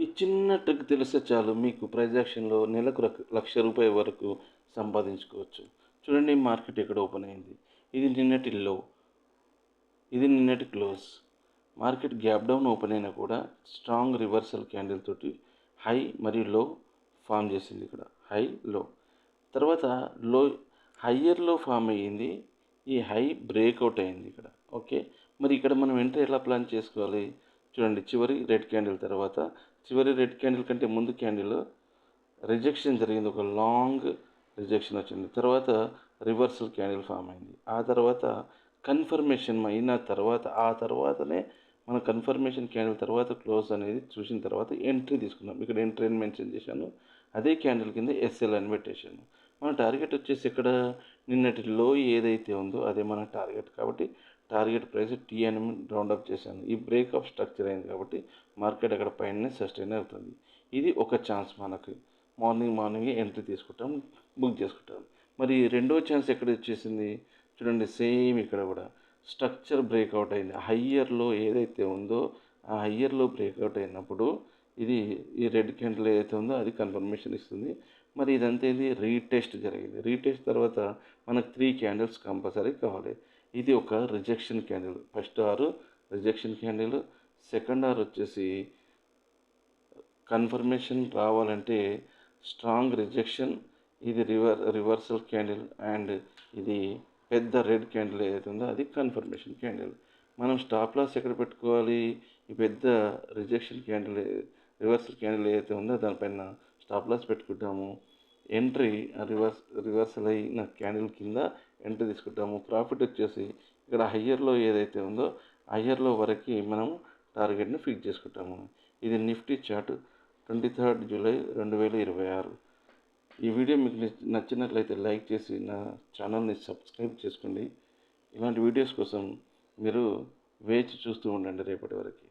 ఈ చిన్న ట్రిక్ తెలిస్తే చాలు మీకు ప్రైజ్ యాక్షన్‌లో నెలకు రూ. 1,00,000 వరకు సంపాదించుకోవచ్చు. చూడండి మార్కెట్ ఎక్కడ ఓపెన్ అయింది. ఇది నిన్నటి లో. ఇది నిన్నటి close. Market gap down open అయినా కూడా స్ట్రాంగ్ రివర్సల్ క్యాండిల్ తోటి హై మరియు లో ఫామ్ చేసింది ఇక్కడ. హై, లో. తర్వాత లో హయ్యర్‌లో ఫామ్ అయ్యింది. ఈ హై బ్రేక్అవుట్ అయింది ఇక్కడ. ఓకే. మరి ఇక్కడ మనం ఎంట్రీ ఎలా ప్లాన్ చేసుకోవాలి? చూడండి చివరి రెడ్ క్యాండిల్ తర్వాత చివరి రెడ్ క్యాండిల్ కంటే ముందు క్యాండిల్ రిజెక్షన్ జరిగింది. ఒక లాంగ్ రిజెక్షన్ వచ్చింది. తర్వాత రివర్సల్ క్యాండిల్ ఫామ్ అయింది. ఆ తర్వాత కన్ఫర్మేషన్ అయిన తర్వాత ఆ తర్వాతనే మన కన్ఫర్మేషన్ క్యాండిల్ తర్వాత క్లోజ్ అనేది చూసిన తర్వాత ఎంట్రీ తీసుకున్నాం. ఇక్కడ ఎంట్రీ అని మెన్షన్ చేశాను. అదే క్యాండిల్ కింద ఎస్ఎల్ అని పెట్టేశాను. మన టార్గెట్ వచ్చేసి ఇక్కడ నిన్నటి లో ఏదైతే ఉందో అదే మన టార్గెట్. కాబట్టి టార్గెట్ ప్రైస్ టీ అని రౌండప్ చేశాను. ఈ బ్రేక్అప్ స్ట్రక్చర్ అయింది కాబట్టి మార్కెట్ అక్కడ పైన సస్టైన్ అవుతుంది. ఇది ఒక ఛాన్స్ మనకి. మార్నింగే ఎంట్రీ తీసుకుంటాం, బుక్ చేసుకుంటాం. మరి రెండో ఛాన్స్ ఎక్కడ వచ్చేసింది? చూడండి సేమ్ ఇక్కడ కూడా స్ట్రక్చర్ బ్రేక్అవుట్ అయింది. హయ్యర్లో ఏదైతే ఉందో ఆ హయ్యర్లో బ్రేక్అవుట్ అయినప్పుడు ఇది ఈ రెడ్ క్యాండిల్ ఏదైతే ఉందో అది కన్ఫర్మేషన్ ఇస్తుంది. మరి ఇదంతా ఇది రీటెస్ట్ జరిగింది. రీటెస్ట్ తర్వాత మనకు 3 క్యాండిల్స్ కంపల్సరీ కావాలి. ఇది ఒక rejection candle. First are rejection candle, second are వచ్చేసి కన్ఫర్మేషన్ రావాలంటే స్ట్రాంగ్ రిజెక్షన్, ఇది రివర్సల్ క్యాండిల్ అండ్ ఇది పెద్ద రెడ్ క్యాండిల్ ఏదైతే ఉందో అది కన్ఫర్మేషన్ క్యాండిల్. మనం స్టాప్ లాస్ ఎక్కడ పెట్టుకోవాలి? ఈ పెద్ద రిజెక్షన్ క్యాండిల్ రివర్సల్ క్యాండిల్ ఏదైతే ఉందో దానిపైన స్టాప్ లాస్ పెట్టుకుంటాము. ఎంట్రీ రివర్సల్ అయిన క్యాండిల్ కింద ఎంట్రీ తీసుకుంటాము. ప్రాఫిట్ వచ్చేసి ఇక్కడ హయ్యర్లో ఏదైతే ఉందో హయ్యర్లో వరకు మనం టార్గెట్ని ఫిక్స్ చేసుకుంటాము. ఇది నిఫ్టీ చార్ట్ 23 జూలై 2026. ఈ వీడియో మీకు నచ్చినట్లయితే లైక్ చేసి నా ఛానల్ని సబ్స్క్రైబ్ చేసుకోండి. ఇలాంటి వీడియోస్ కోసం మీరు వేచి చూస్తూ ఉండండి రేపటి వరకు.